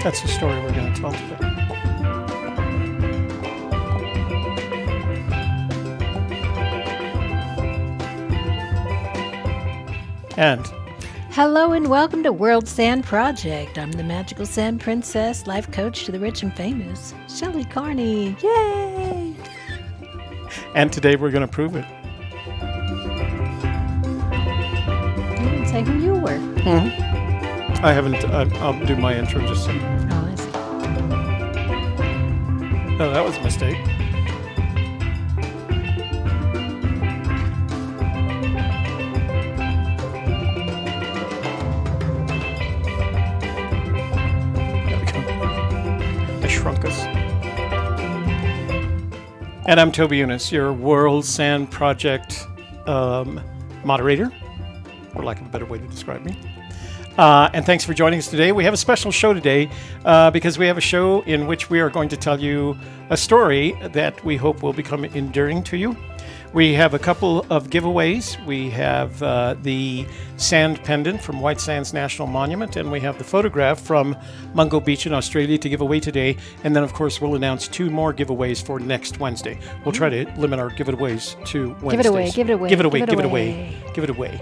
That's the story we're going to tell today. And hello and welcome to World Sand Project. I'm the magical sand princess, life coach to the rich and famous, Shelley Carney. Yay! And today we're going to prove it. You didn't say who you were. I haven't. I'll do my intro just so. Oh, I see. Oh, that was a mistake. And I'm Toby Younis, your World Sand Project moderator, for lack of a better way to describe me. And thanks for joining us today. We have a special show today because we have a show in which we are going to tell you a story that we hope will become endearing to you. We have a couple of giveaways. We have the sand pendant from White Sands National Monument, and we have the photograph from Mungo Beach in Australia to give away today. And then, of course, we'll announce 2 more giveaways for next Wednesday. We'll try to limit our giveaways to Wednesdays. Give it away. Give it away.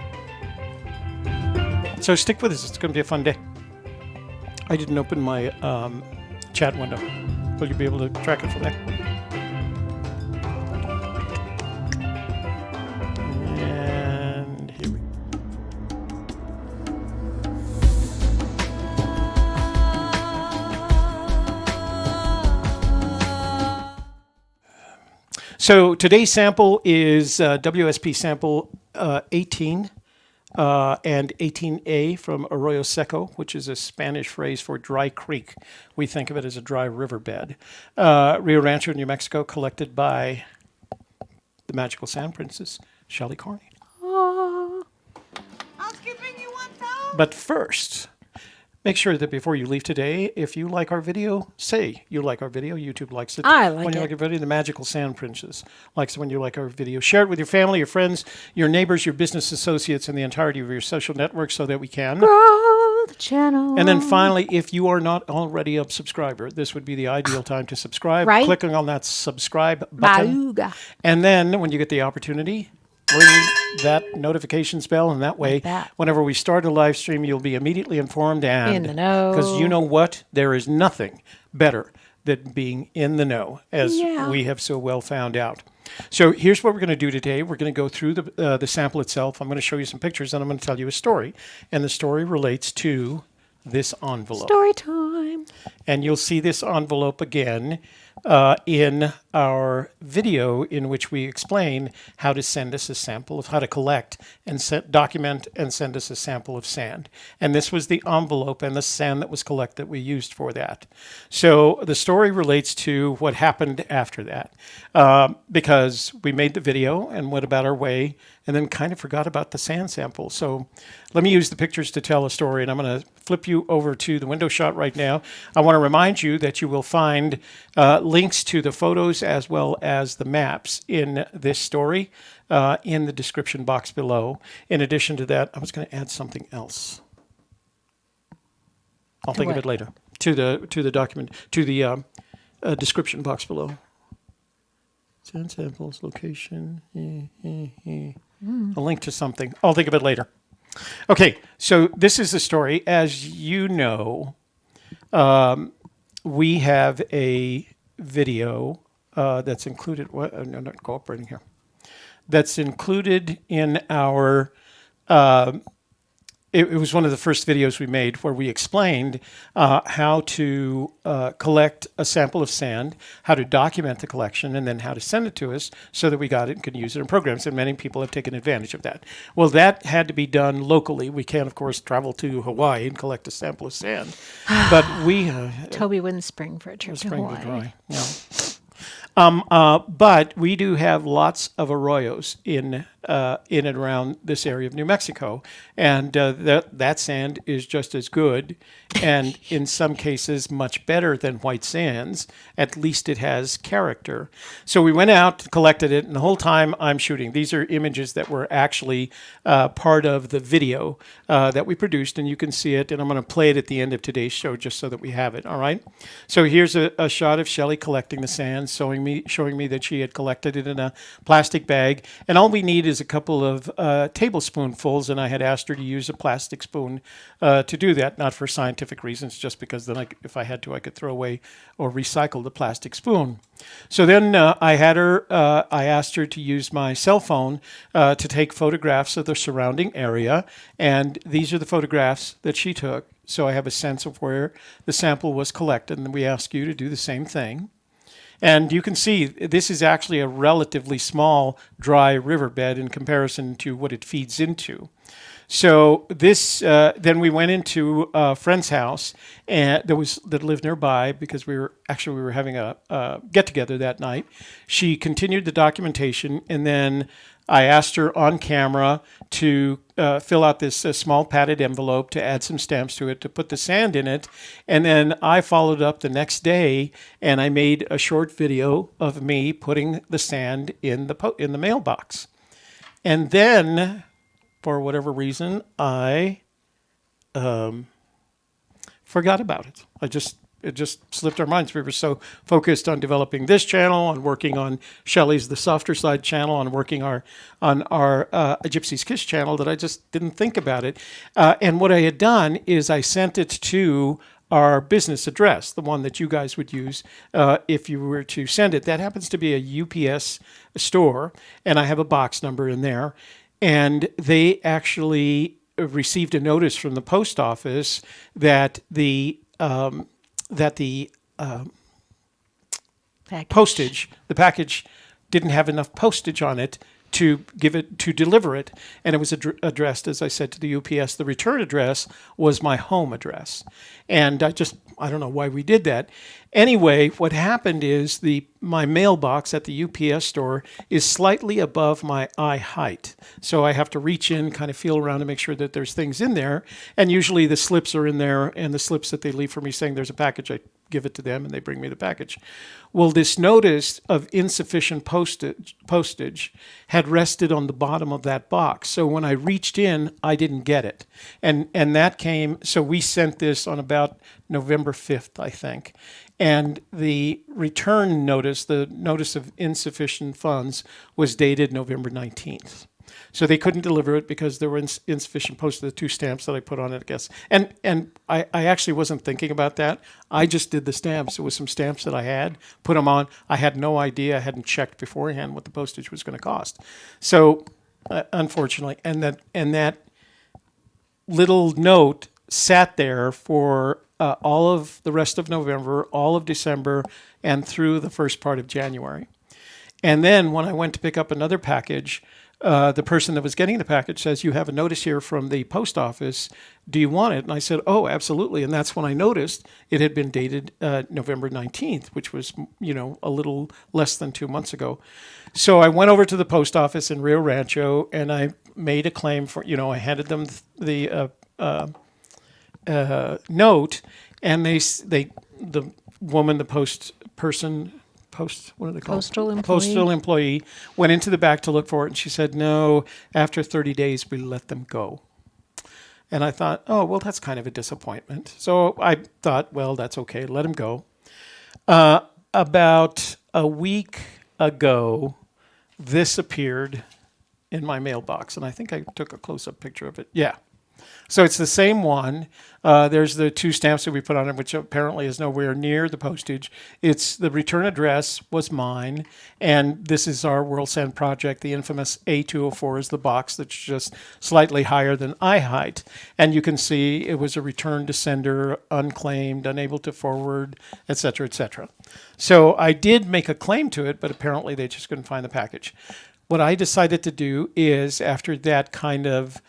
So stick with us. It's going to be a fun day. I didn't open my chat window. Will you be able to track it from there? And here we go. So today's sample is WSP sample 18. And 18A from Arroyo Seco, which is a Spanish phrase for dry creek. We think of it as a dry riverbed. Rio Rancho, New Mexico, collected by the magical sand princess, Shelley Carney. Housekeeping, you want those? But first, make sure that before you leave today, if you like our video, say you like our video. YouTube likes it. I like when you it. like our video, the magical sand princess likes it when you like our video. Share it with your family, your friends, your neighbors, your business associates, and the entirety of your social networks so that we can Grow the channel. And then finally, if you are not already a subscriber, this would be the ideal time to subscribe. Right. Clicking on that subscribe button. Bauga. And then when you get the opportunity, ring that notifications bell, and that way, whenever we start a live stream, you'll be immediately informed and In the know. Because you know what? There is nothing better than being in the know, as we have so well found out. So here's what we're going to do today. We're going to go through the sample itself. I'm going to show you some pictures, and I'm going to tell you a story. And the story relates to this envelope. Story time. And you'll see this envelope again in our video in which we explain how to send us a sample of how to collect and document and send us a sample of sand. And this was the envelope and the sand that was collected that we used for that. So the story relates to what happened after that because we made the video and went about our way and then kind of forgot about the sand sample. So let me use the pictures to tell a story, and I'm going to flip you over to the window shot right now. I want to remind you that you will find links to the photos as well as the maps in this story in the description box below. In addition to that, I was going to add something else. I'll think of it later. To the document, to the description box below. Sand samples, location, a link to something. I'll think of it later. Okay, so this is the story. As you know, we have a video that's included. No, not cooperating here. That's included in our. It was one of the first videos we made where we explained how to collect a sample of sand, how to document the collection, and then how to send it to us so that we got it and could use it in programs. And many people have taken advantage of that. Well, that had to be done locally. We can't, of course, travel to Hawaii and collect a sample of sand. But we... Toby wouldn't spring for a trip to Hawaii. No. But we do have lots of arroyos in and around this area of New Mexico, and that sand is just as good, and in some cases much better than white sands. At least it has character. So we went out, collected it, and the whole time I'm shooting. These are images that were actually part of the video that we produced, and you can see it. And I'm going to play it at the end of today's show just so that we have it. All right. So here's a shot of Shelley collecting the sand, showing me that she had collected it in a plastic bag, and all we need is a couple of tablespoonfuls, and I had asked her to use a plastic spoon to do that, not for scientific reasons, just because then if I had to, I could throw away or recycle the plastic spoon. So then I asked her to use my cell phone to take photographs of the surrounding area, and these are the photographs that she took. So I have a sense of where the sample was collected, and we ask you to do the same thing. And you can see this is actually a relatively small dry riverbed in comparison to what it feeds into. So this, then we went into a friend's house and that lived nearby, because we were having a get together that night. She continued the documentation, and then I asked her on camera to fill out this small padded envelope, to add some stamps to it, to put the sand in it. And then I followed up the next day, and I made a short video of me putting the sand in the mailbox. And then, for whatever reason, I forgot about it. It just slipped our minds. We were so focused on developing this channel, on working on Shelley's The Softer Side channel, on working on our A Gypsy's Kiss channel, that I just didn't think about it. And what I had done is I sent it to our business address, the one that you guys would use if you were to send it. That happens to be a UPS store, and I have a box number in there. And they actually received a notice from the post office that the package didn't have enough postage on it to deliver it, and it was addressed, as I said, to the UPS. The return address was my home address, and I don't know why we did that. Anyway, what happened is my mailbox at the UPS store is slightly above my eye height, so I have to reach in, kind of feel around to make sure that there's things in there, and usually the slips are in there, and the slips that they leave for me saying there's a package, I give it to them, and they bring me the package. Well, this notice of insufficient postage had rested on the bottom of that box. So when I reached in, I didn't get it. And that came, so we sent this on about November 5th, I think. And the return notice, the notice of insufficient funds, was dated November 19th. So they couldn't deliver it because there were insufficient postage, the 2 stamps that I put on it, I guess. And I actually wasn't thinking about that. I just did the stamps. It was some stamps that I had, put them on. I had no idea. I hadn't checked beforehand what the postage was going to cost. So unfortunately, and that little note sat there for all of the rest of November, all of December, and through the first part of January. And then when I went to pick up another package, the person that was getting the package says, "You have a notice here from the post office. Do you want it?" And I said, "Oh, absolutely." And that's when I noticed it had been dated November 19th, which was, a little less than 2 months ago. So I went over to the post office in Rio Rancho, and I made a claim for, I handed them the note, and the woman, the what are they called? Postal employee. Postal employee went into the back to look for it, and she said, "No, after 30 days, we let them go." And I thought, oh, well, that's kind of a disappointment. So I thought, well, that's okay, let them go. About a week ago, this appeared in my mailbox, and I think I took a close-up picture of it. Yeah. So it's the same one. There's the 2 stamps that we put on it, which apparently is nowhere near the postage. It's the return address was mine, and this is our World Sand Project. The infamous A204 is the box that's just slightly higher than eye height. And you can see it was a return to sender, unclaimed, unable to forward, et cetera, et cetera. So I did make a claim to it, but apparently they just couldn't find the package. What I decided to do is, after that kind of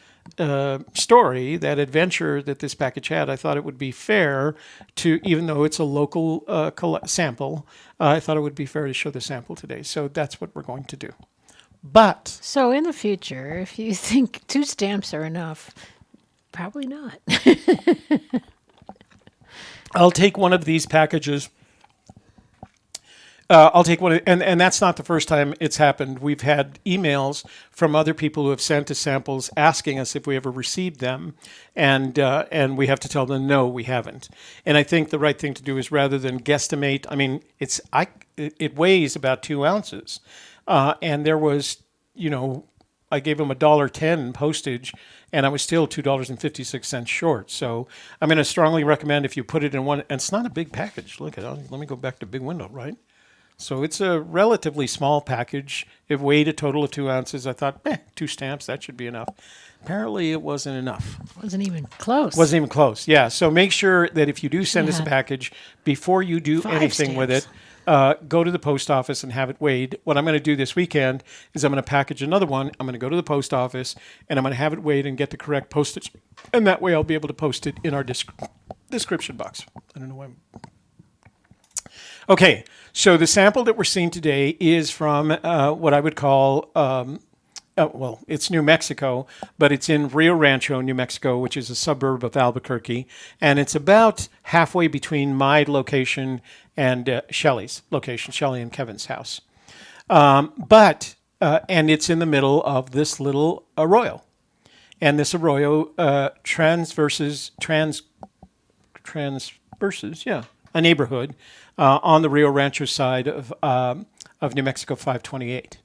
story, that adventure that this package had, I thought it would be fair to, even though it's a local sample, I thought it would be fair to show the sample today. So that's what we're going to do. But So in the future, if you think 2 stamps are enough, probably not. I'll take one of these packages. I'll take one, and that's not the first time it's happened. We've had emails from other people who have sent us samples asking us if we ever received them, and we have to tell them no, we haven't. And I think the right thing to do is, rather than guesstimate, I mean, it weighs about 2 ounces, and there was, I gave them $1.10 postage, and I was still $2.56 short. So I'm going to strongly recommend, if you put it in one, and it's not a big package. Look at it. Let me go back to big window, right? So it's a relatively small package. It weighed a total of 2 ounces. I thought, 2 stamps, that should be enough. Apparently it wasn't enough. Wasn't even close. Wasn't even close, yeah. So make sure that if you do send us a package, before you do 5 anything with it, go to the post office and have it weighed. What I'm going to do this weekend is I'm going to package another one. I'm going to go to the post office, and I'm going to have it weighed and get the correct postage. And that way I'll be able to post it in our description box. I don't know why. Okay, so the sample that we're seeing today is from what I would call, it's New Mexico, but it's in Rio Rancho, New Mexico, which is a suburb of Albuquerque. And it's about halfway between my location and Shelley's location, Shelley and Kevin's house. And it's in the middle of this little arroyo. And this arroyo transverses, a neighborhood on the Rio Rancho side of New Mexico 528.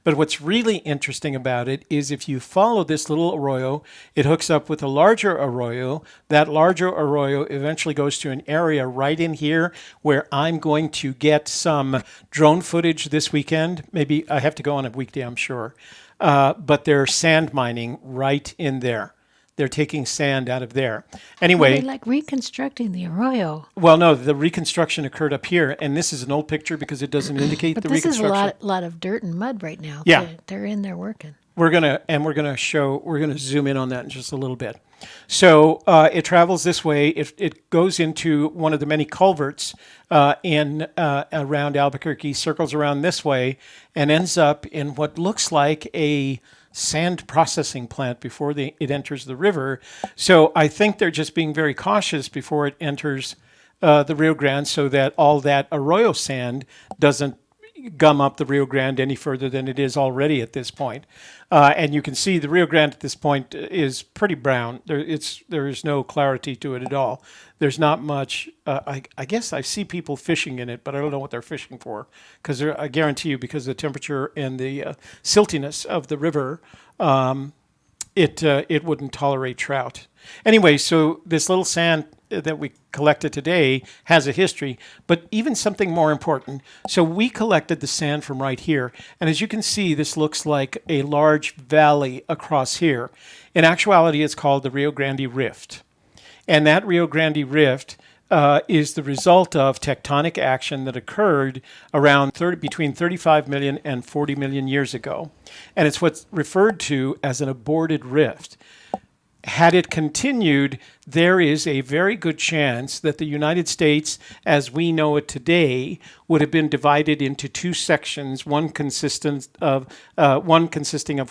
But what's really interesting about it is, if you follow this little arroyo, it hooks up with a larger arroyo. That larger arroyo eventually goes to an area right in here where I'm going to get some drone footage this weekend. Maybe I have to go on a weekday, I'm sure. But they're sand mining right in there. They're taking sand out of there. Anyway, They're like reconstructing the arroyo. well, no, the reconstruction occurred up here, and this is an old picture because it doesn't indicate But the this is a reconstruction. lot of dirt and mud right now. Yeah. They're in there working. We're gonna zoom in on that in just a little bit. So it travels this way. It goes into one of the many culverts in around Albuquerque, circles around this way, and ends up in what looks like a sand processing plant before it enters the river. So I think they're just being very cautious before it enters the Rio Grande, so that all that arroyo sand doesn't gum up the Rio Grande any further than it is already at this point. And you can see the Rio Grande at this point is pretty brown. There is no clarity to it at all. There's not much. I guess I see people fishing in it, but I don't know what they're fishing for, because I guarantee you, because of the temperature and the siltiness of the river, it wouldn't tolerate trout. Anyway, so this little sand that we collected today has a history, but even something more important. So we collected the sand from right here, and as you can see, this looks like a large valley across here. In actuality, it's called the Rio Grande Rift. And that Rio Grande Rift is the result of tectonic action that occurred around between 35 million and 40 million years ago. And it's what's referred to as an aborted rift. Had it continued, there is a very good chance that the United States, as we know it today, would have been divided into 2 sections, one consisting of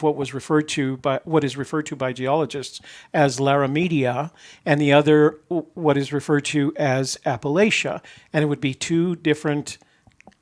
what is referred to by geologists as Larimedia, and the other what is referred to as Appalachia. And it would be 2 different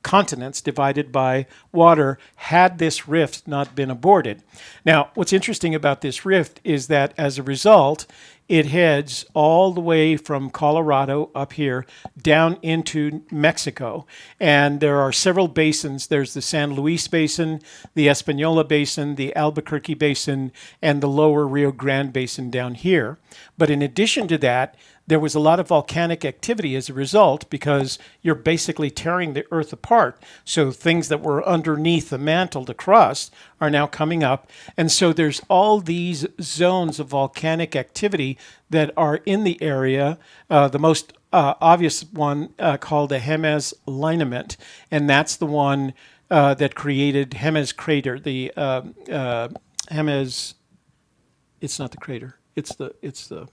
continents divided by water had this rift not been aborted. Now, what's interesting about this rift is that as a result, it heads all the way from Colorado up here down into Mexico. And there are several basins. There's the San Luis Basin, the Espanola Basin, the Albuquerque Basin, and the lower Rio Grande Basin down here. But in addition to that, there was a lot of volcanic activity as a result, because you're basically tearing the earth apart. So things that were underneath the mantle, the crust, are now coming up. And so there's all these zones of volcanic activity that are in the area. The most obvious one called the Jemez lineament, and that's the one that created Jemez crater, the Jemez It's not the crater. It's the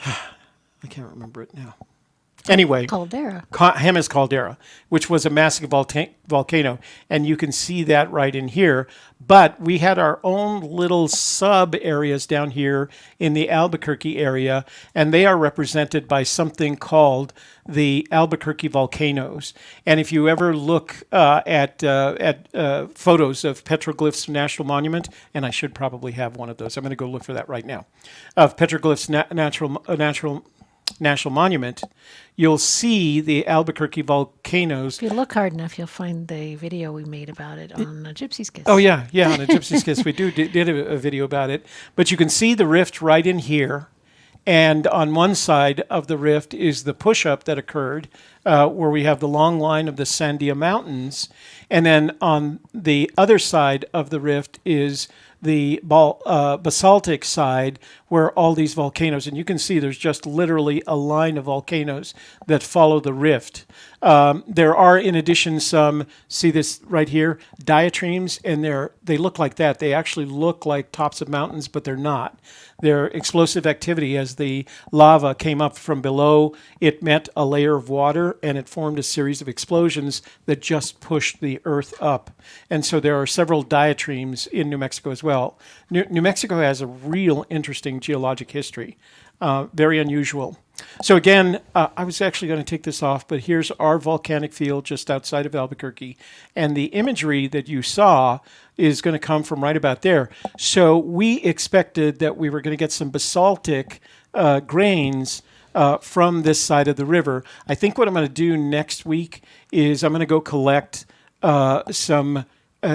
I can't remember it now. Anyway, Caldera. Jemez Caldera, which was a massive volcano, and you can see that right in here. But we had our own little sub areas down here in the Albuquerque area, and they are represented by something called the Albuquerque volcanoes. And if you ever look at photos of Petroglyphs National Monument, and I should probably have one of those. I'm going to go look for that right now. Of Petroglyphs National Monument, you'll see the Albuquerque volcanoes. If you look hard enough, you'll find the video we made about it on Gypsy's Kiss. Oh, yeah, on a Gypsy's Kiss. We did a video about it. But you can see the rift right in here. And on one side of the rift is the push-up that occurred, where we have the long line of the Sandia Mountains. And then on the other side of the rift is the basaltic side, where all these volcanoes, and you can see there's just literally a line of volcanoes that follow the rift. There are, in addition, some, see this right here, diatremes, and they look like that. They actually look like tops of mountains, but they're not. They're explosive activity. As the lava came up from below, it met a layer of water, and it formed a series of explosions that just pushed the earth up. And so there are several diatremes in New Mexico as well. New Mexico has a real interesting geologic history, very unusual. So again, I was actually going to take this off, but here's our volcanic field just outside of Albuquerque. And the imagery that you saw is going to come from right about there. So we expected that we were going to get some basaltic grains from this side of the river. I think what I'm going to do next week is I'm going to go collect some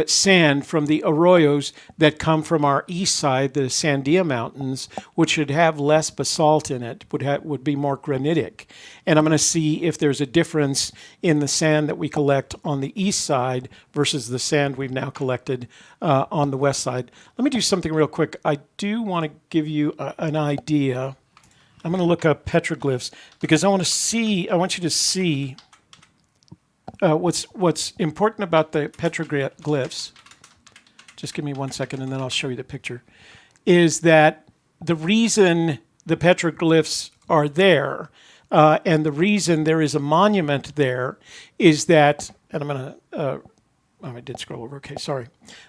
sand from the arroyos that come from our east side, the Sandia Mountains, which should have less basalt in it, would be more granitic. And I'm going to see if there's a difference in the sand that we collect on the east side versus the sand we've now collected on the west side. Let me do something real quick. I do want to give you an idea. I'm going to look up petroglyphs because I want you to see what's important about the petroglyphs. Just give me 1 second and then I'll show you the picture. Is that the reason the petroglyphs are there and the reason there is a monument there is that, and I'm going to, I did scroll over. Okay, sorry.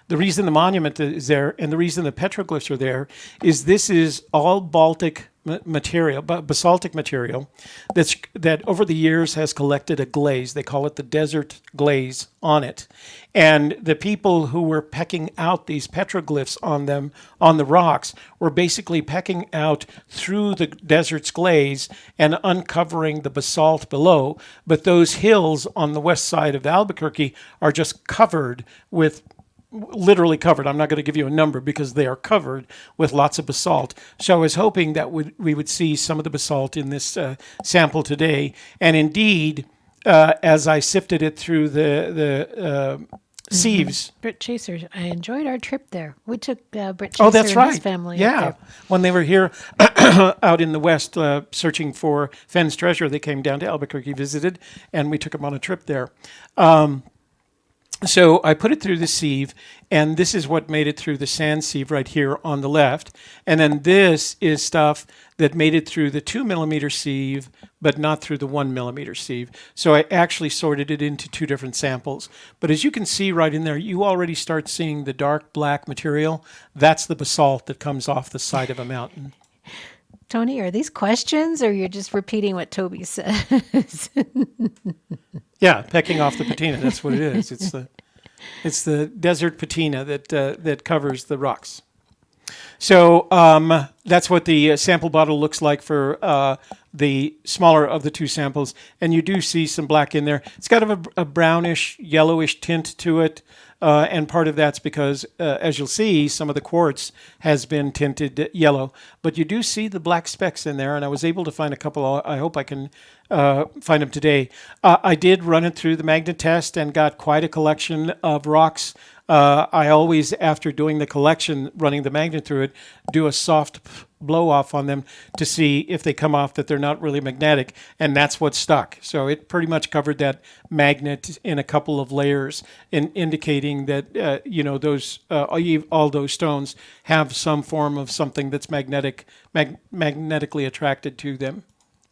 The reason the monument is there and the reason the petroglyphs are there is this is all Baltic material, basaltic material that over the years has collected a glaze. They call it the desert glaze on it. And the people who were pecking out these petroglyphs on them, on the rocks, were basically pecking out through the desert's glaze and uncovering the basalt below. But those hills on the west side of Albuquerque are just covered with, literally covered. I'm not going to give you a number because they are covered with lots of basalt. So I was hoping that we would see some of the basalt in this sample today. And indeed, as I sifted it through the sieves. Britt Chaser, I enjoyed our trip there. We took Britt Oh, Chaser that's and right. his family up Yeah. there. When they were here out in the west searching for Fenn's treasure, they came down to Albuquerque, visited, and we took them on a trip there. So I put it through the sieve, and this is what made it through the sand sieve right here on the left. And then this is stuff that made it through the 2 millimeter sieve, but not through the 1 millimeter sieve. So I actually sorted it into two different samples. But as you can see right in there, you already start seeing the dark black material. That's the basalt that comes off the side of a mountain. Tony, are these questions or you're just repeating what Toby says? Yeah, pecking off the patina. That's what it is. It's the desert patina that covers the rocks. So that's what the sample bottle looks like for the smaller of the two samples. And you do see some black in there. It's got a brownish, yellowish tint to it. And part of that's because, as you'll see, some of the quartz has been tinted yellow. But you do see the black specks in there, and I was able to find a couple. I hope I can find them today. I did run it through the magnet test and got quite a collection of rocks. I always, after doing the collection, running the magnet through it, do a soft blow off on them to see if they come off that they're not really magnetic, and that's what stuck. So it pretty much covered that magnet in a couple of layers, indicating that those all those stones have some form of something that's magnetically attracted to them.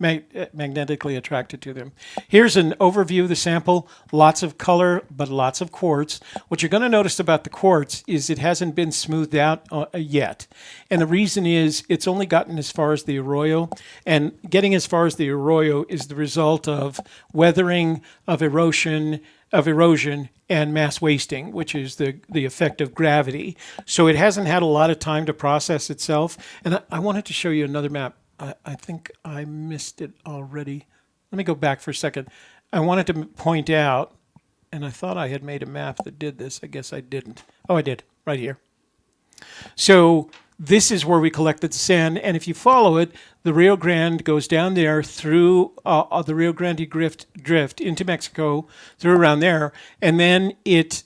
Magnetically attracted to them. Here's an overview of the sample. Lots of color, but lots of quartz. What you're going to notice about the quartz is it hasn't been smoothed out yet. And the reason is it's only gotten as far as the Arroyo. And getting as far as the Arroyo is the result of weathering, of erosion, and mass wasting, which is the effect of gravity. So it hasn't had a lot of time to process itself. And I wanted to show you another map. I think I missed it already. Let me go back for a second. I wanted to point out, and I thought I had made a map that did this. I guess I didn't. Oh, I did, right here. So this is where we collected the sand, and if you follow it, the Rio Grande goes down there through the Rio Grande drift into Mexico, through around there, and then it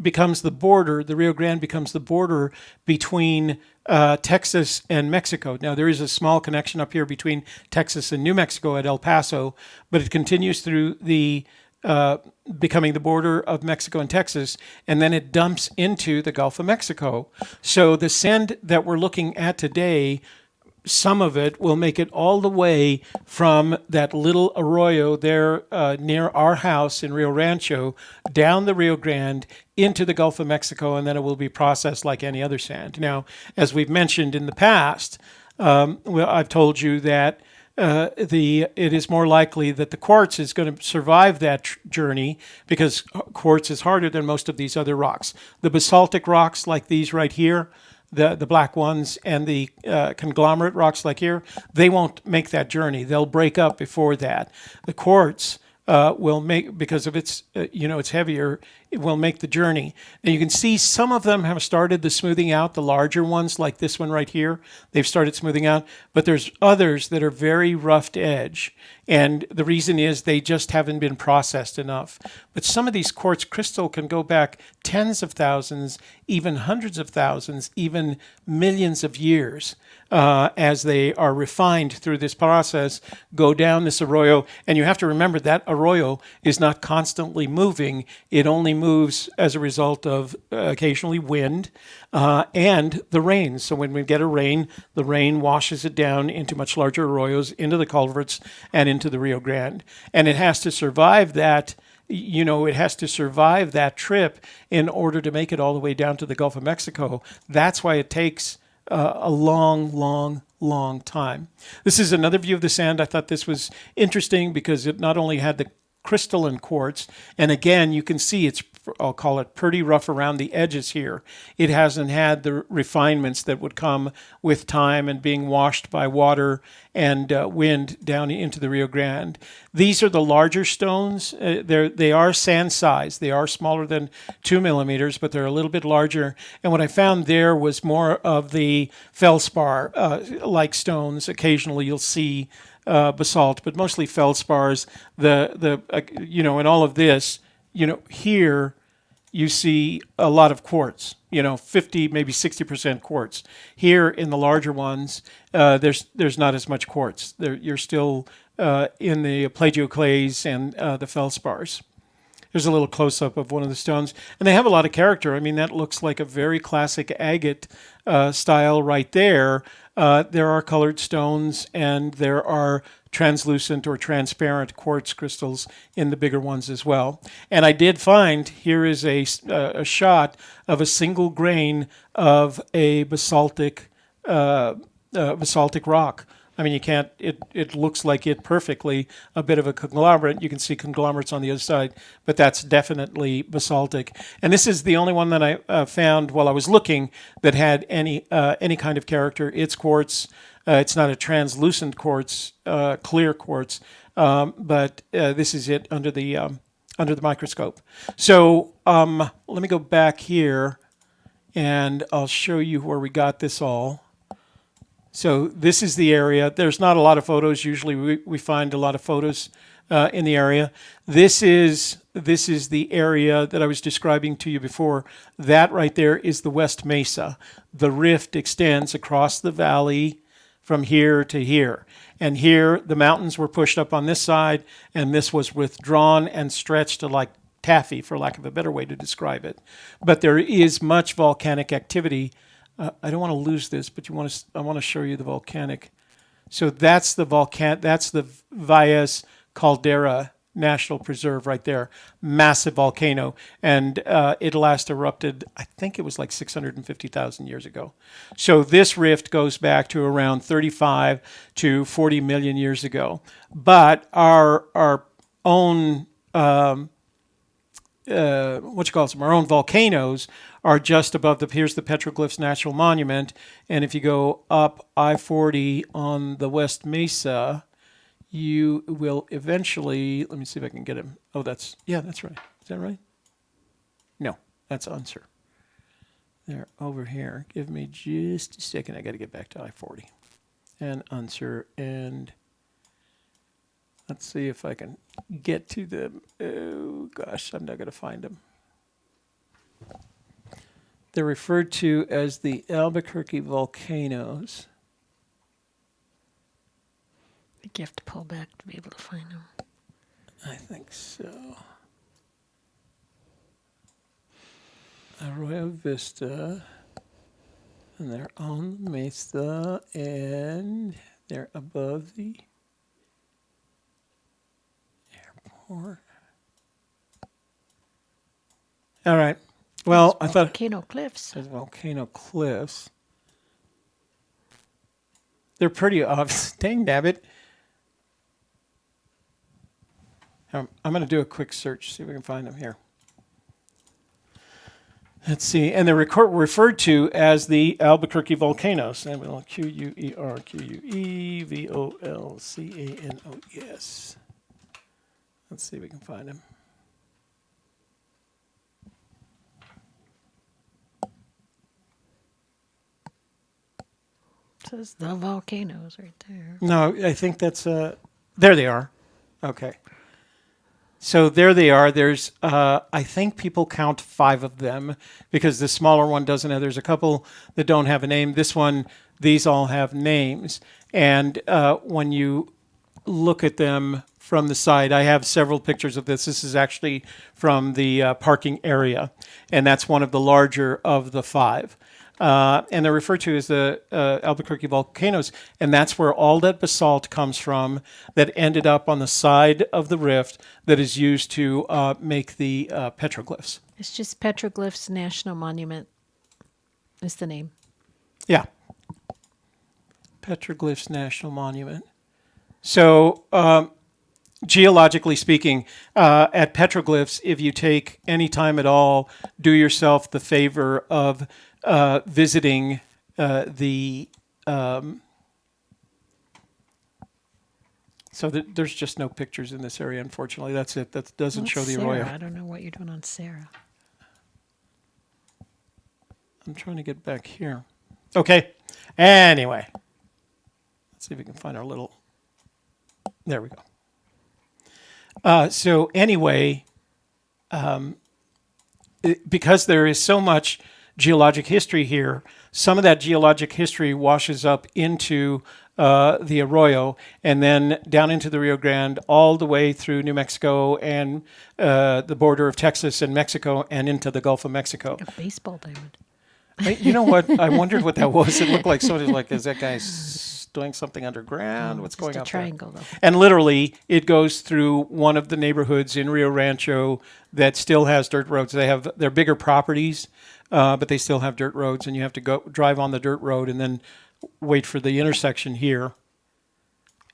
becomes the border. The Rio Grande becomes the border between Texas and Mexico. Now, there is a small connection up here between Texas and New Mexico at El Paso, but it continues through the becoming the border of Mexico and Texas, and then it dumps into the Gulf of Mexico. So the sand that we're looking at today, some of it will make it all the way from that little arroyo there near our house in Rio Rancho, down the Rio Grande, into the Gulf of Mexico, and then it will be processed like any other sand. Now, as we've mentioned in the past, I've told you that it is more likely that the quartz is going to survive that journey because quartz is harder than most of these other rocks. The basaltic rocks like these right here, the black ones, and the conglomerate rocks like here, they won't make that journey. They'll break up before that. The quartz will make, because of its, it's heavier, it will make the journey. And you can see some of them have started the smoothing out, the larger ones like this one right here, they've started smoothing out, but there's others that are very rough edge. And the reason is they just haven't been processed enough. But some of these quartz crystal can go back tens of thousands, even hundreds of thousands, even millions of years as they are refined through this process, go down this arroyo. And you have to remember that arroyo is not constantly moving. It only moves as a result of occasionally wind and the rain. So when we get a rain, the rain washes it down into much larger arroyos, into the culverts, and into the Rio Grande. And it has to survive that. It has to survive that trip in order to make it all the way down to the Gulf of Mexico. That's why it takes a long time. This is another view of the sand. I thought this was interesting because it not only had the crystalline quartz, and again, you can see it's, I'll call it pretty rough around the edges here. It hasn't had the refinements that would come with time and being washed by water and wind down into the Rio Grande. These are the larger stones. They are sand size. They are smaller than 2 millimeters, but they're a little bit larger. And what I found there was more of the feldspar like stones. Occasionally you'll see basalt, but mostly feldspars. In all of this, here you see a lot of quartz. 50, maybe 60% quartz. Here in the larger ones, there's not as much quartz. You're still in the plagioclase and the feldspars. There's a little close-up of one of the stones. And they have a lot of character. I mean, that looks like a very classic agate style right there. There are colored stones, and there are translucent or transparent quartz crystals in the bigger ones as well. And I did find, here is a shot of a single grain of a basaltic rock. I mean, you can't, it looks like it perfectly, a bit of a conglomerate. You can see conglomerates on the other side, but that's definitely basaltic. And this is the only one that I found while I was looking that had any kind of character. It's quartz. It's not a translucent quartz, clear quartz, but this is it under the microscope. So let me go back here, and I'll show you where we got this all. So this is the area. There's not a lot of photos. Usually we find a lot of photos in the area. This is the area that I was describing to you before. That right there is the West Mesa. The rift extends across the valley from here to here. And here, the mountains were pushed up on this side, and this was withdrawn and stretched to like taffy, for lack of a better way to describe it. But there is much volcanic activity. I don't want to lose this, but I want to show you the volcanic. So that's the Valles Caldera National Preserve right there. Massive volcano. And it last erupted, I think it was like 650,000 years ago. So this rift goes back to around 35 to 40 million years ago. But our own our own volcanoes are just above here's the Petroglyphs National Monument. And if you go up I-40 on the West Mesa, you will eventually, let me see if I can get him. Oh, that's right. Is that right? No, that's Unser. They're over here. Give me just a second. I got to get back to I-40 and Unser, and let's see if I can get to them. Oh, gosh, I'm not going to find them. They're referred to as the Albuquerque volcanoes. I think you have to pull back to be able to find them. I think so. Arroyo Vista, and they're on the Mesa, and they're above the airport. All right. Well, I thought Volcano Cliffs. there's Volcano Cliffs. They're pretty obvious. Dang nabbit. I'm going to do a quick search, see if we can find them here. Let's see. And they're referred to as the Albuquerque volcanoes. And we'll Querquevolcanos. Let's see if we can find them. It says the volcanoes right there. No, I think that's there they are. Okay. So there they are. There's, I think people count 5 of them because the smaller one doesn't have. There's a couple that don't have a name. This one, these all have names. And when you look at them from the side, I have several pictures of this. This is actually from the parking area, and that's one of the larger of the 5. And they're referred to as the Albuquerque volcanoes, and that's where all that basalt comes from that ended up on the side of the rift that is used to make the petroglyphs. It's just Petroglyphs National Monument is the name. Yeah. Petroglyphs National Monument. So geologically speaking, at petroglyphs, if you take any time at all, do yourself the favor of visiting the so there's just no pictures in this area, unfortunately. That's it. That doesn't show the Arroyo. I don't know what you're doing on Sarah. I'm trying to get back here. Okay. Anyway, let's see if we can find our little. There we go. So anyway, because there is so much geologic history here, some of that geologic history washes up into the Arroyo and then down into the Rio Grande, all the way through New Mexico and the border of Texas and Mexico and into the Gulf of Mexico. A baseball diamond. You know what? I wondered what that was. It looked like somebody like, is that guy doing something underground? What's going on? Just a triangle, though. And literally, it goes through one of the neighborhoods in Rio Rancho that still has dirt roads. They're bigger properties, but they still have dirt roads, and you have to go drive on the dirt road and then wait for the intersection here.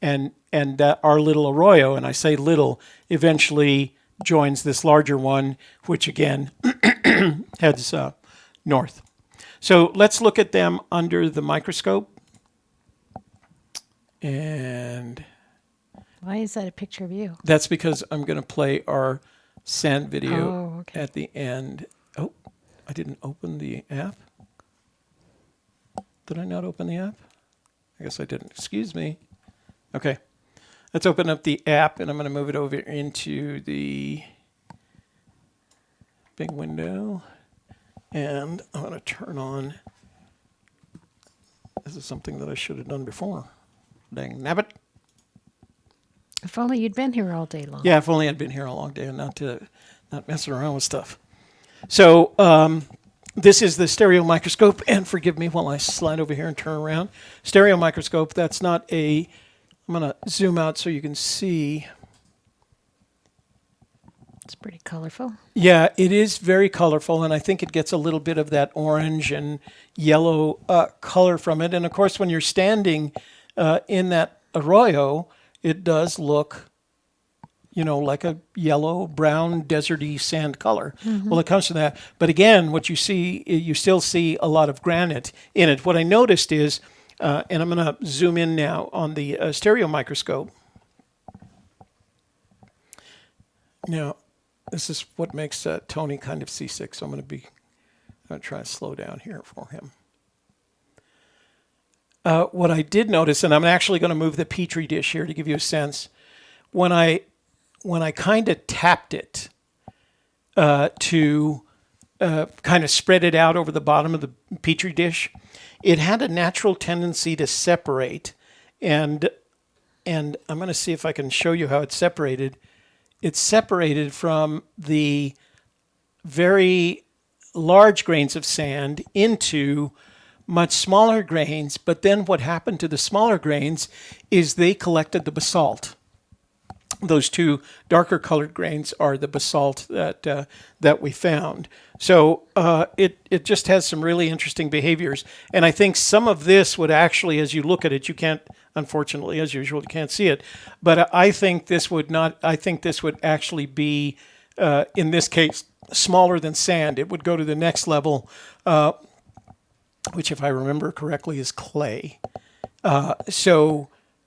And our little Arroyo, and I say little, eventually joins this larger one, which again heads north. So let's look at them under the microscope. And why is that a picture of you? that's because I'm going to play our sand video at the end. Oh, I didn't open the app. Did I not open the app? I guess I didn't. Excuse me. Okay. let's open up the app, and I'm going to move it over into the big window. And I'm going to turn on. This is something that I should have done before. Dang nabbit. If only you'd been here all day long. Yeah, if only I'd been here a long day and not messing around with stuff. So this is the stereo microscope, and forgive me while I slide over here and turn around. Stereo microscope, that's not a, I'm going to zoom out so you can see. It's pretty colorful. Yeah, it is very colorful, and I think it gets a little bit of that orange and yellow color from it. And of course, when you're standing in that Arroyo, it does look, like a yellow, brown, deserty sand color. Well, it comes to that. But again, what you see, you still see a lot of granite in it. What I noticed is, and I'm going to zoom in now on the stereo microscope. Now, this is what makes Tony kind of seasick, so I'm going to try to slow down here for him. What I did notice, and I'm actually going to move the Petri dish here to give you a sense, when I kind of tapped it to kind of spread it out over the bottom of the Petri dish, it had a natural tendency to separate, and I'm going to see if I can show you how it separated. It's separated from the very large grains of sand into much smaller grains, but then what happened to the smaller grains is they collected the basalt. Those two darker colored grains are the basalt that we found. So it just has some really interesting behaviors. And I think some of this would actually, as you look at it, you can't, unfortunately, as usual, you can't see it. But I think this would not, I think this would actually be, in this case, smaller than sand. It would go to the next level, which if I remember correctly is clay.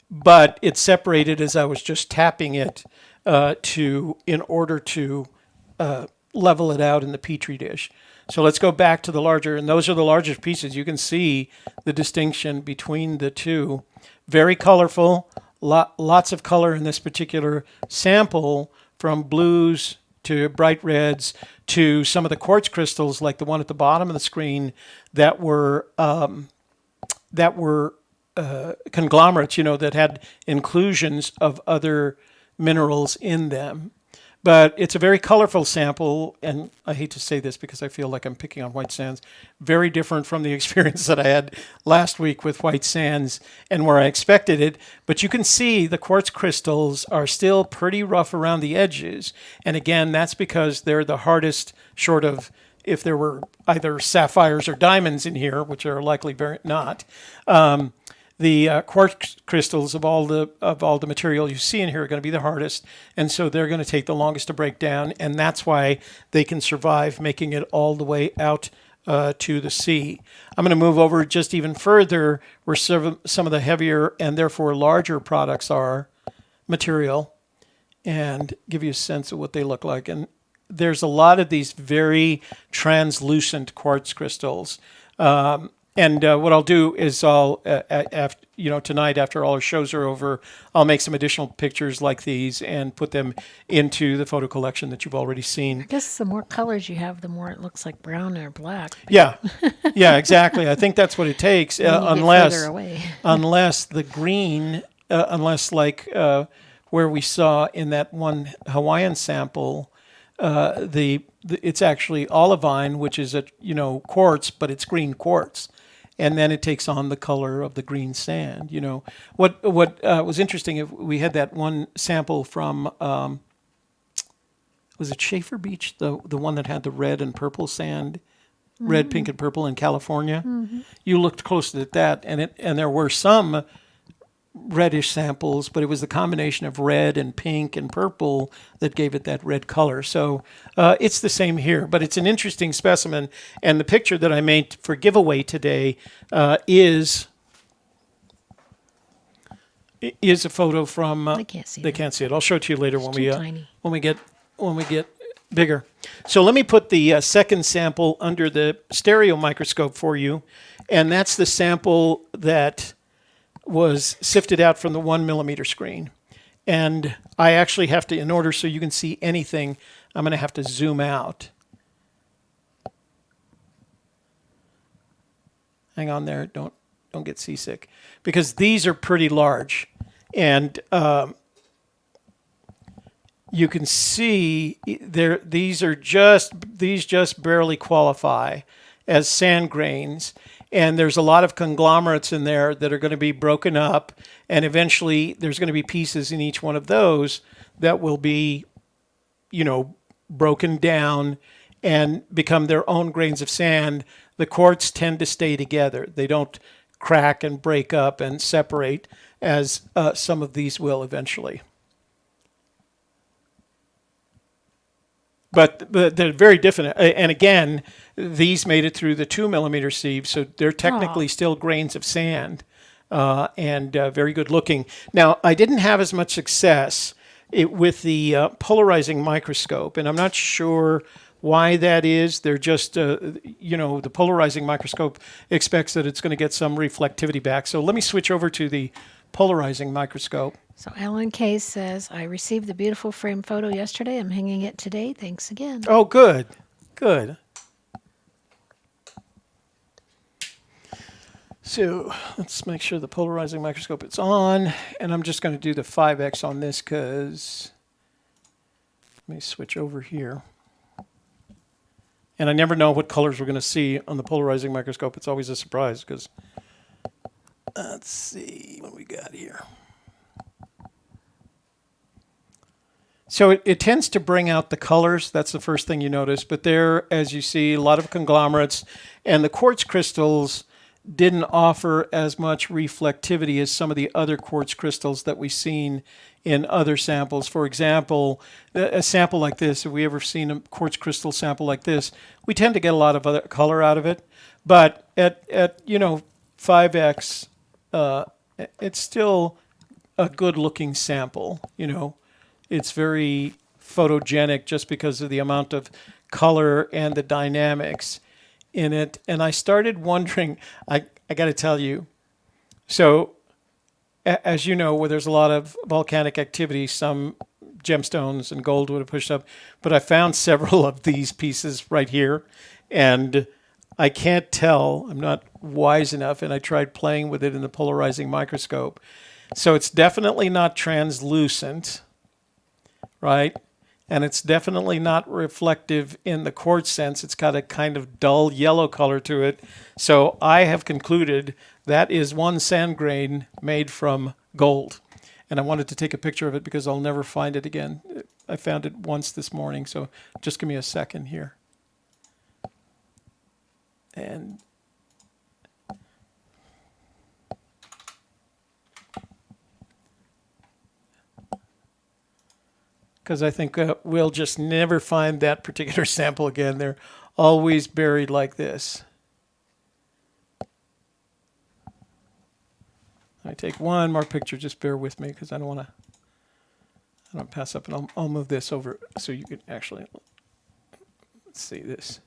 But it separated as I was just tapping it in order to level it out in the Petri dish. So let's go back to the larger, and those are the largest pieces. You can see the distinction between the two. Very colorful, lots of color in this particular sample, from blues to bright reds to some of the quartz crystals like the one at the bottom of the screen that were conglomerates, that had inclusions of other minerals in them. But it's a very colorful sample, and I hate to say this because I feel like I'm picking on white sands. Very different from the experience that I had last week with white sands and where I expected it. But you can see the quartz crystals are still pretty rough around the edges. And again, that's because they're the hardest, short of if there were either sapphires or diamonds in here, which are likely very not. The quartz crystals of all the material you see in here are going to be the hardest, and so they're going to take the longest to break down, and that's why they can survive making it all the way out to the sea. I'm going to move over just even further where some of the heavier and therefore larger products are material, and give you a sense of what they look like. And there's a lot of these very translucent quartz crystals. And what I'll do is tonight after all our shows are over, I'll make some additional pictures like these and put them into the photo collection that you've already seen. I guess the more colors you have, the more it looks like brown or black. Yeah, exactly. I think that's what it takes, unless the green, unless like where we saw in that one Hawaiian sample, it's actually olivine, which is quartz, but it's green quartz. And then it takes on the color of the green sand. What was interesting, we had that one sample from, was it Schaefer Beach, the one that had the red and purple sand, red, pink, and purple in California? Mm-hmm. You looked closely at that, and there were some reddish samples, but it was the combination of red and pink and purple that gave it that red color. So it's the same here, but it's an interesting specimen. And the picture that I made for giveaway today is a photo from. They can't see. They can't see it. I'll show it to you later Tiny. when we get bigger. So let me put the second sample under the stereo microscope for you, and that's the sample that was sifted out from the 1 millimeter screen. And I actually have to, in order so you can see anything, I'm going to have to zoom out. Hang on there, don't get seasick, because these are pretty large, and you can see there these just barely qualify as sand grains, and there's a lot of conglomerates in there that are going to be broken up, and eventually there's going to be pieces in each one of those that will be, broken down and become their own grains of sand. The quartz tend to stay together. They don't crack and break up and separate as some of these will eventually. But they're very different. And again, these made it through the 2 millimeter sieve, so they're technically still grains of sand and very good looking. Now, I didn't have as much success with the polarizing microscope, and I'm not sure why that is. They're just, the polarizing microscope expects that it's going to get some reflectivity back. So let me switch over to the polarizing microscope. So Ellen K says, I received the beautiful frame photo yesterday. I'm hanging it today. Thanks again. Oh, good. Good. So let's make sure the polarizing microscope is on. And I'm just going to do the 5x on this because, let me switch over here. And I never know what colors we're going to see on the polarizing microscope. It's always a surprise because, let's see what we got here. So it tends to bring out the colors. That's the first thing you notice. But there, as you see, a lot of conglomerates. And the quartz crystals didn't offer as much reflectivity as some of the other quartz crystals that we've seen in other samples. For example, a sample like this, if we ever seen a quartz crystal sample like this, we tend to get a lot of other color out of it. But at 5x, it's still a good-looking sample. It's very photogenic just because of the amount of color and the dynamics in it. And I started wondering, I got to tell you, so as you know, where there's a lot of volcanic activity, some gemstones and gold would have pushed up, but I found several of these pieces right here, and I can't tell, I'm not wise enough, and I tried playing with it in the polarizing microscope. So it's definitely not translucent, right? And it's definitely not reflective in the quartz sense. It's got a kind of dull yellow color to it. So I have concluded that is one sand grain made from gold. And I wanted to take a picture of it because I'll never find it again. I found it once this morning, so just give me a second here. And because I think we'll just never find that particular sample again. They're always buried like this. I take one more picture. Just bear with me because I don't pass up. And I'll move this over so you can actually see this.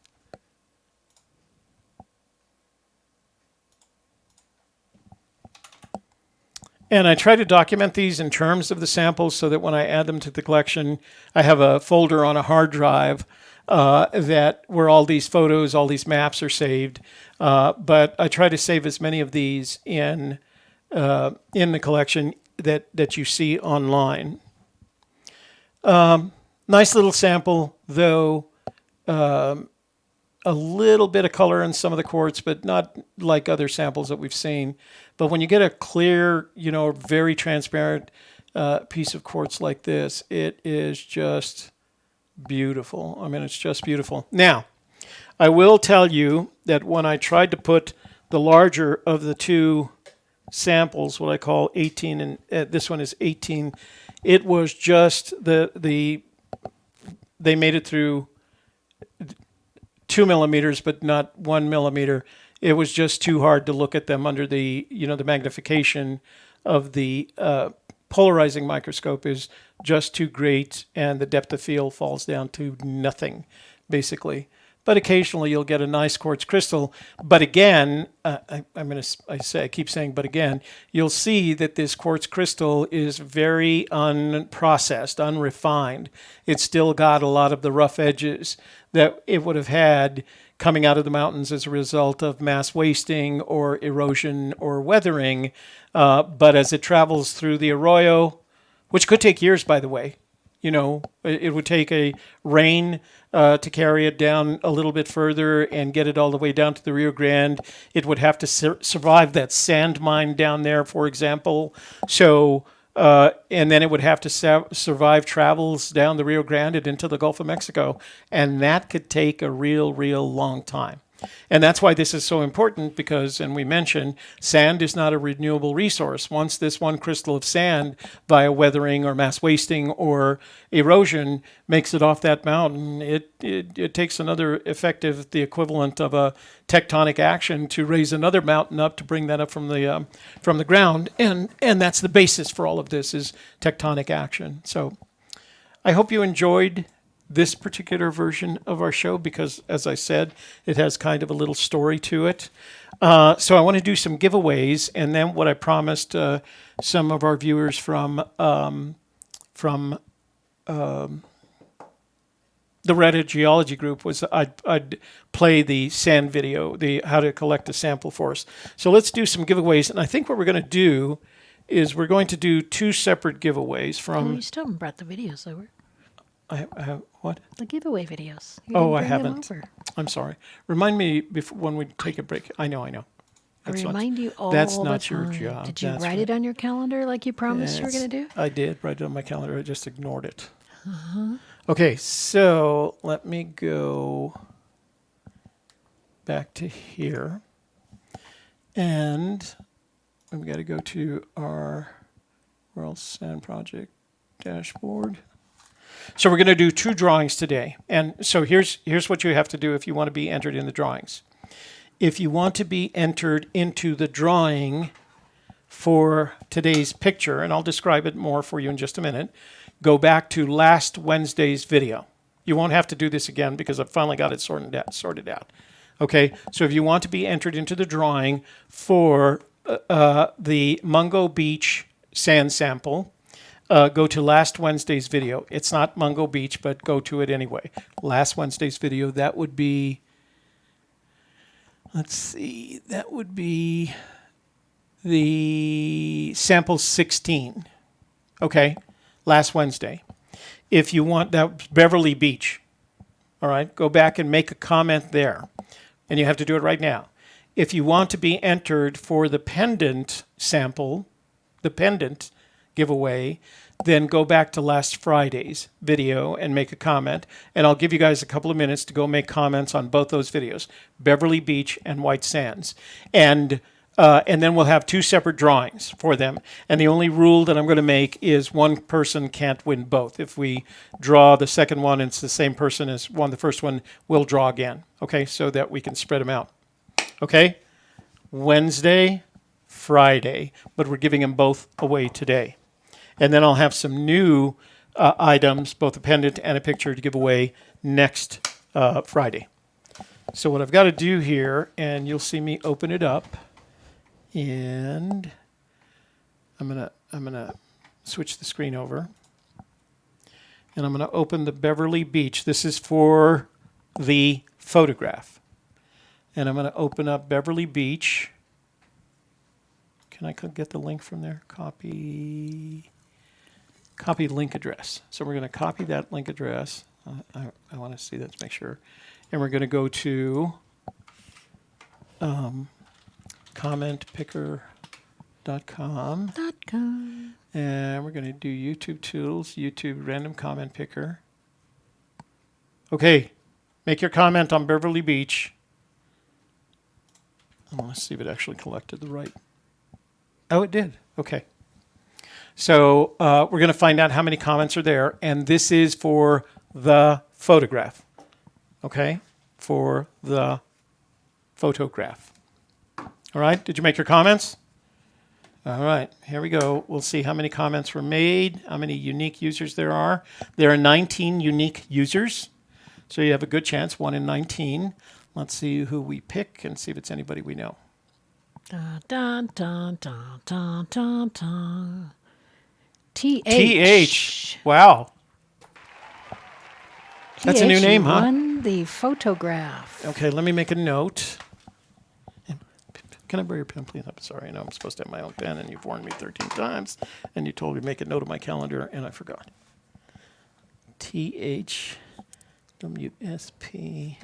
And I try to document these in terms of the samples so that when I add them to the collection, I have a folder on a hard drive where all these photos, all these maps are saved. But I try to save as many of these in the collection that you see online. Nice little sample, though. A little bit of color in some of the quartz, but not like other samples that we've seen. But when you get a clear, very transparent piece of quartz like this, it is just beautiful. I mean, it's just beautiful. Now, I will tell you that when I tried to put the larger of the two samples, what I call 18, and this one is 18, it was just they made it through 2 millimeters, but not 1 millimeter. It was just too hard to look at them under the magnification of the polarizing microscope is just too great, and the depth of field falls down to nothing, basically. but occasionally you'll get a nice quartz crystal. But again, I keep saying, but again, you'll see that this quartz crystal is very unprocessed, unrefined. It's still got a lot of the rough edges that it would have had coming out of the mountains as a result of mass wasting or erosion or weathering. But as it travels through the Arroyo, which could take years, by the way, it would take a rain to carry it down a little bit further and get it all the way down to the Rio Grande. It would have to survive that sand mine down there, for example. So, and then it would have to survive travels down the Rio Grande and into the Gulf of Mexico. And that could take a real long time. And that's why this is so important because, and we mentioned, sand is not a renewable resource. Once this one crystal of sand, via weathering or mass wasting or erosion, makes it off that mountain, it takes another the equivalent of a tectonic action to raise another mountain up to bring that up from the ground. And that's the basis for all of this is tectonic action. So I hope you enjoyed this particular version of our show because, as I said, it has kind of a little story to it. So I want to do some giveaways, and then what I promised some of our viewers from the Reddit Geology group was I'd play the sand video, the how to collect a sample for us. So let's do some giveaways, and I think what we're going to do is we're going to do two separate giveaways from... Oh, you still haven't brought the videos over. I have what? The giveaway videos. I haven't. I'm sorry. Remind me when we take a break. I know. I remind you all that's the not time. your job. Did you write it on your calendar like you promised you were going to do? I did write it on my calendar. I just ignored it. Okay, so let me go back to here. And we've got to go to our World Sand Project dashboard. So we're going to do two drawings today. And so here's what you have to do if you want to be entered in the drawings. If you want to be entered into the drawing for today's picture, and I'll describe it more for you in just a minute, go back to last Wednesday's video. You won't have to do this again because I've finally got it sorted out. Okay, so if you want to be entered into the drawing for the Mungo Beach sand sample, go to last Wednesday's video. It's not Mungo Beach, but go to it anyway. Last Wednesday's video, that would be, let's see, that would be the sample 16. Okay, last Wednesday. If you want, that Beverly Beach. All right, go back and make a comment there. And you have to do it right now. If you want to be entered for the pendant sample, the pendant giveaway, then go back to last Friday's video and make a comment. And I'll give you guys a couple of minutes to go make comments on both those videos, Beverly Beach and White Sands. And then we'll have two separate drawings for them. And the only rule that I'm going to make is one person can't win both. If we draw the second one and it's the same person as won the first one, we'll draw again, okay, so that we can spread them out. Okay? Wednesday, Friday, but we're giving them both away today. And then I'll have some new items, both a pendant and a picture, to give away next Friday. So what I've got to do here, and you'll see me open it up, and I'm gonna switch the screen over, and I'm gonna open the Beverly Beach. This is for the photograph, and I'm gonna open up Beverly Beach. Can I get the link from there? Copy link address. So we're going to copy that link address. I want to see that to make sure. And we're going to go to commentpicker.com. And we're going to do YouTube Tools, YouTube Random Comment Picker. Okay, make your comment on Beverly Beach. I want to see if it actually collected the right. Oh, it did. Okay. So we're going to find out how many comments are there. And this is for the photograph. Okay? For the photograph. All right? Did you make your comments? All right. Here we go. We'll see how many comments were made, how many unique users there are. There are 19 unique users. So you have a good chance, 1 in 19. Let's see who we pick and see if it's anybody we know. Dun, dun, dun, dun, dun, dun, dun. TH. TH. Wow. That's a new name, huh? Won the photograph. Okay, let me make a note. Can I borrow your pen, please? I'm sorry. I know I'm supposed to have my own pen, and you've warned me 13 times, and you told me to make a note of my calendar, and I forgot. TH WSP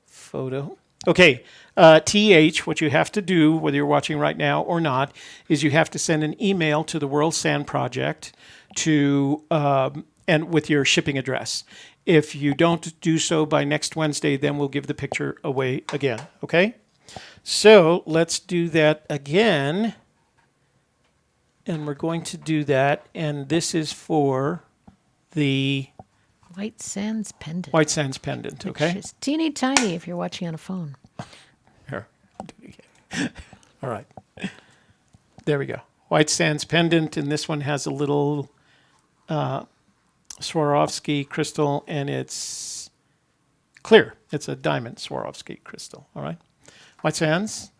photo. Okay, TH, what you have to do, whether you're watching right now or not, is you have to send an email to the World Sand Project to and with your shipping address. If you don't do so by next Wednesday, then we'll give the picture away again, okay? So let's do that again. And we're going to do that, and this is for the White Sands pendant. White Sands pendant, okay? Which is teeny tiny if you're watching on a phone. Here, I'll do it again. All right. There we go. White Sands pendant, and this one has a little Swarovski crystal, and it's clear. It's a diamond Swarovski crystal, all right? White Sands,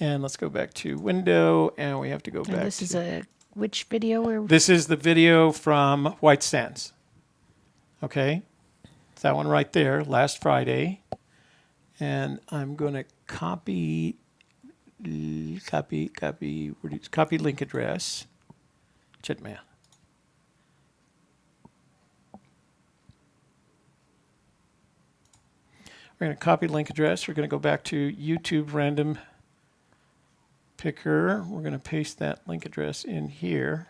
and let's go back to window, and we have to go back this is which video? This is the video from White Sands. Okay, it's that one right there, last Friday. And I'm going to copy link address. Chetman. We're going to copy link address. We're going to go back to YouTube random picker. We're going to paste that link address in here.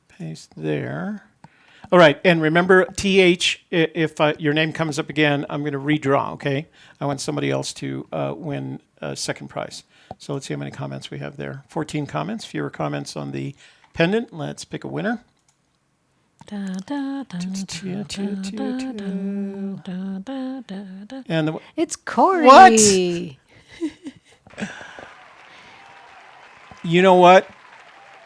Paste there. All right, and remember, TH, if your name comes up again, I'm going to redraw, okay? I want somebody else to win second prize. So let's see how many comments we have there. 14 comments, fewer comments on the pendant. Let's pick a winner. And it's Corey. What? You know what?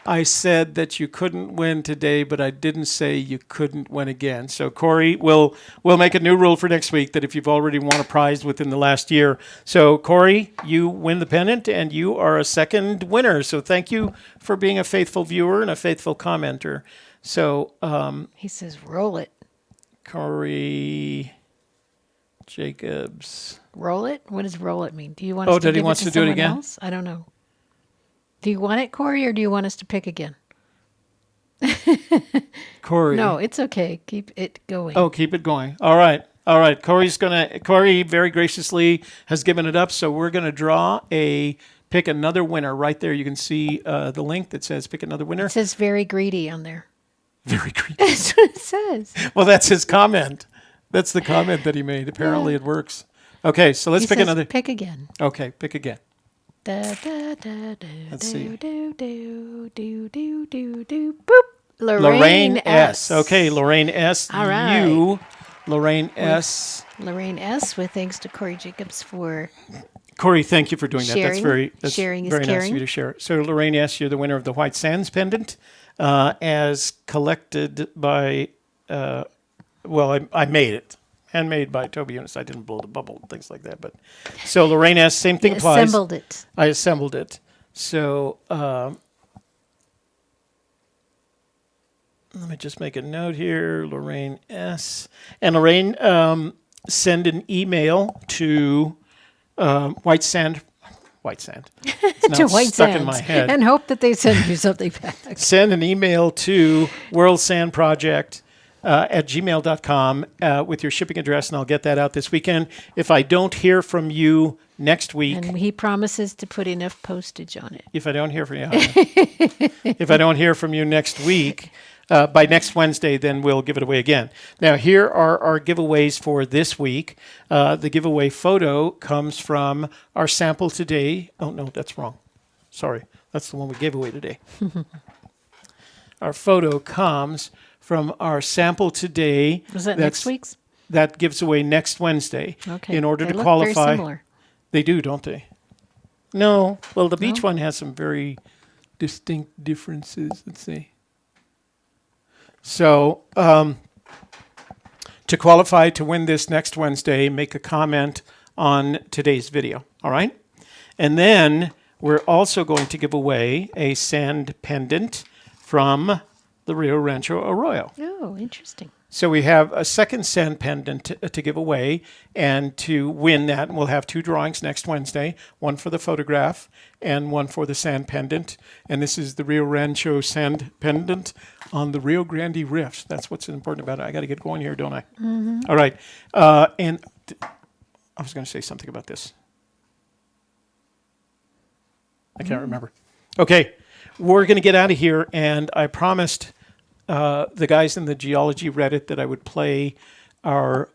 I said that you couldn't win today, but I didn't say you couldn't win again. So, Corey, we'll make a new rule for next week that if you've already won a prize within the last year. So, Corey, you win the pennant, and you are a second winner. So thank you for being a faithful viewer and a faithful commenter. So he says, roll it. Corey Jacobs. Roll it? What does roll it mean? Do you want us to did he give wants it to to do it someone again? else? I don't know. Do you want it, Corey, or do you want us to pick again? Corey. No, it's okay. Keep it going. Oh, keep it going. All right. All right. Corey very graciously has given it up. So we're going to pick another winner right there. You can see the link that says pick another winner. It says very greedy on there. Very greedy. That's what it says. Well, that's his comment. That's the comment that he made. Apparently it works. Okay. So let's pick another. Pick again. Okay. Pick again. Let's see. Boop. Lorraine S. Okay, Lorraine S. All right. Lorraine S. Lorraine S. With thanks to Corey Jacobs for Corey, thank you for doing that. That's sharing is very nice caring. of you to share. So, Lorraine S., you're the winner of the White Sands pendant, as collected by. I made it. Handmade by Toby Younis. I didn't blow the bubble and things like that. But so Lorraine S., same thing applies. Assembled it. I assembled it. So let me just make a note here. Lorraine S. And Lorraine, send an email to White Sand. It's now To White stuck Sands, in my head. and hope that they send you something back. Send an email to worldsandproject at gmail.com with your shipping address, and I'll get that out this weekend. If I don't hear from you next week, And he promises to put enough postage on it. if I don't hear from you next week, by next Wednesday, then we'll give it away again. Now, here are our giveaways for this week. The giveaway photo comes from our sample today. Oh, no, that's wrong. Sorry. That's the one we gave away today. Our photo comes from our sample today. Was that next week's? That gives away next Wednesday. Okay. In order They to look qualify. very similar. They do, don't they? No. Well, the beach one has some very distinct differences. Let's see. So, To qualify to win this next Wednesday, make a comment on today's video, all right? And then we're also going to give away a sand pendant from the Rio Rancho Arroyo. Oh, interesting. So we have a second sand pendant to give away, and to win that, we'll have 2 drawings next Wednesday, one for the photograph and one for the sand pendant. And this is the Rio Rancho sand pendant on the Rio Grande Rift. That's what's important about it. I got to get going here, don't I? Mm-hmm. All right. And I was going to say something about this. I can't remember. Okay, we're going to get out of here, and I promised the guys in the geology Reddit that I would play our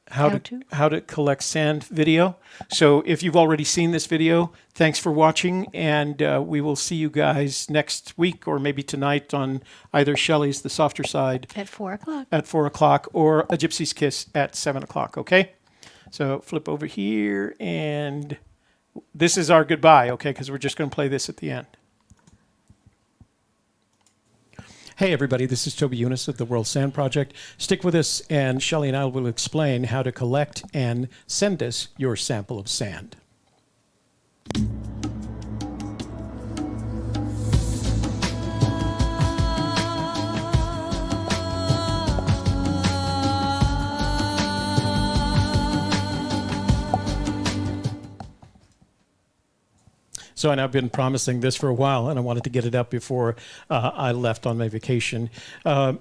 how to collect sand video. So if you've already seen this video, thanks for watching, and we will see you guys next week or maybe tonight on either Shelley's The Softer Side At 4 o'clock. at 4 o'clock or A Gypsy's Kiss at 7 o'clock, okay? So flip over here, and this is our goodbye, okay, because we're just going to play this at the end. Hey everybody, this is Toby Younis of the World Sand Project. Stick with us, and Shelley and I will explain how to collect and send us your sample of sand. So, and I've been promising this for a while, and I wanted to get it up before I left on my vacation.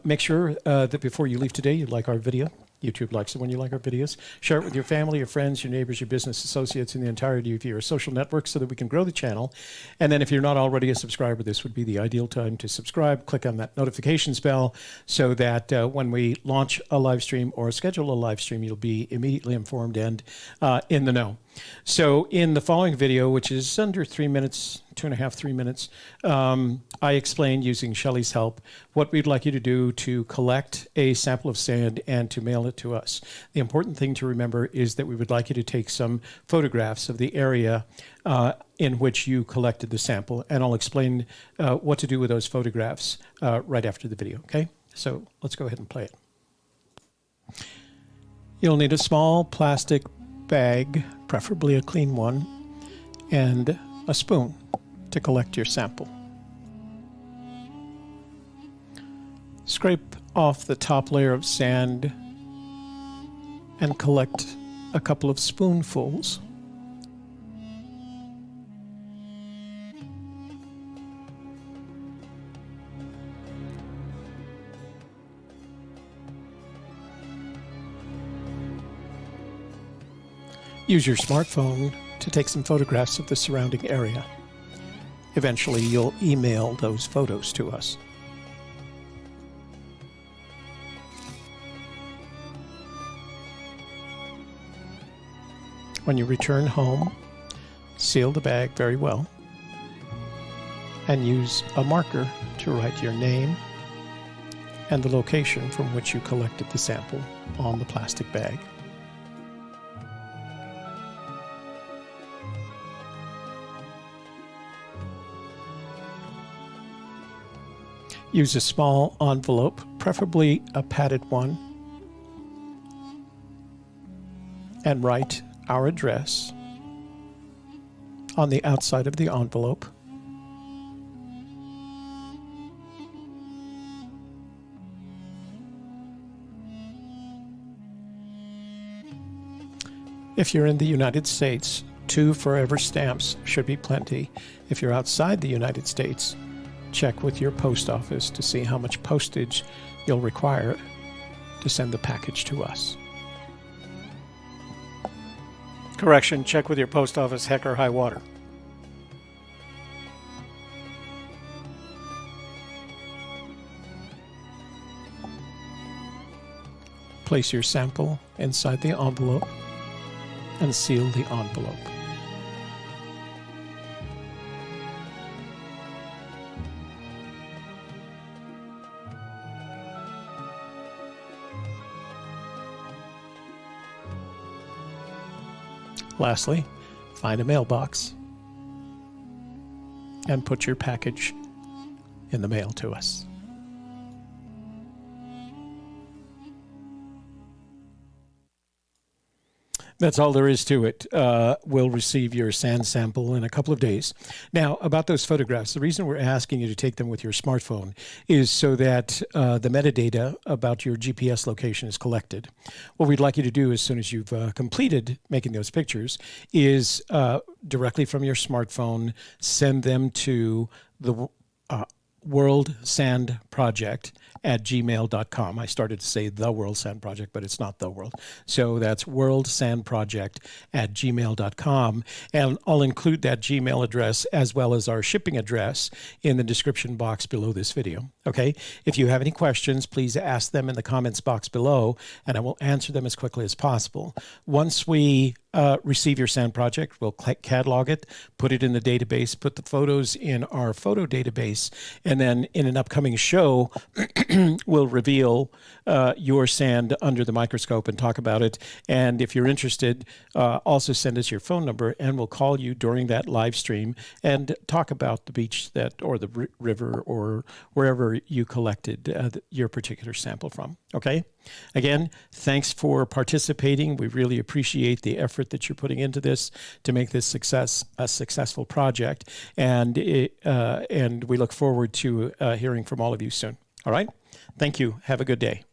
Make sure that before you leave today, you like our video. YouTube likes it when you like our videos. Share it with your family, your friends, your neighbors, your business associates, and the entirety of your social network so that we can grow the channel. And then if you're not already a subscriber, this would be the ideal time to subscribe. Click on that notifications bell so that when we launch a live stream or schedule a live stream, you'll be immediately informed and in the know. So in the following video, which is under 3 minutes, 2.5, 3 minutes, I explained using Shelley's help what we'd like you to do to collect a sample of sand and to mail it to us. The important thing to remember is that we would like you to take some photographs of the area in which you collected the sample, and I'll explain what to do with those photographs right after the video, okay? So let's go ahead and play it. You'll need a small plastic bag, preferably a clean one, and a spoon to collect your sample. Scrape off the top layer of sand and collect a couple of spoonfuls. Use your smartphone to take some photographs of the surrounding area. Eventually, you'll email those photos to us. When you return home, seal the bag very well and use a marker to write your name and the location from which you collected the sample on the plastic bag. Use a small envelope, preferably a padded one, and write our address on the outside of the envelope. If you're in the United States, 2 forever stamps should be plenty. If you're outside the United States, check with your post office to see how much postage you'll require to send the package to us. Correction, check with your post office, heck or high water. Place your sample inside the envelope and seal the envelope. Lastly, find a mailbox and put your package in the mail to us. That's all there is to it. We'll receive your sand sample in a couple of days. Now, about those photographs, the reason we're asking you to take them with your smartphone is so that the metadata about your GPS location is collected. What we'd like you to do as soon as you've completed making those pictures is directly from your smartphone, send them to the worldsandproject at gmail.com. I started to say the World Sand Project, but it's not the world. So that's worldsandproject at gmail.com. And I'll include that Gmail address as well as our shipping address in the description box below this video. Okay? If you have any questions, please ask them in the comments box below, and I will answer them as quickly as possible. Once we receive your sand project, we'll catalog it, put it in the database, put the photos in our photo database, and then in an upcoming show, we'll reveal your sand under the microscope and talk about it. And if you're interested, also send us your phone number, and we'll call you during that live stream and talk about the beach or the river or wherever you collected your particular sample from. Okay? Again, thanks for participating. We really appreciate the effort that you're putting into this to make this a successful project, and we look forward to hearing from all of you soon. All right? Thank you. Have a good day.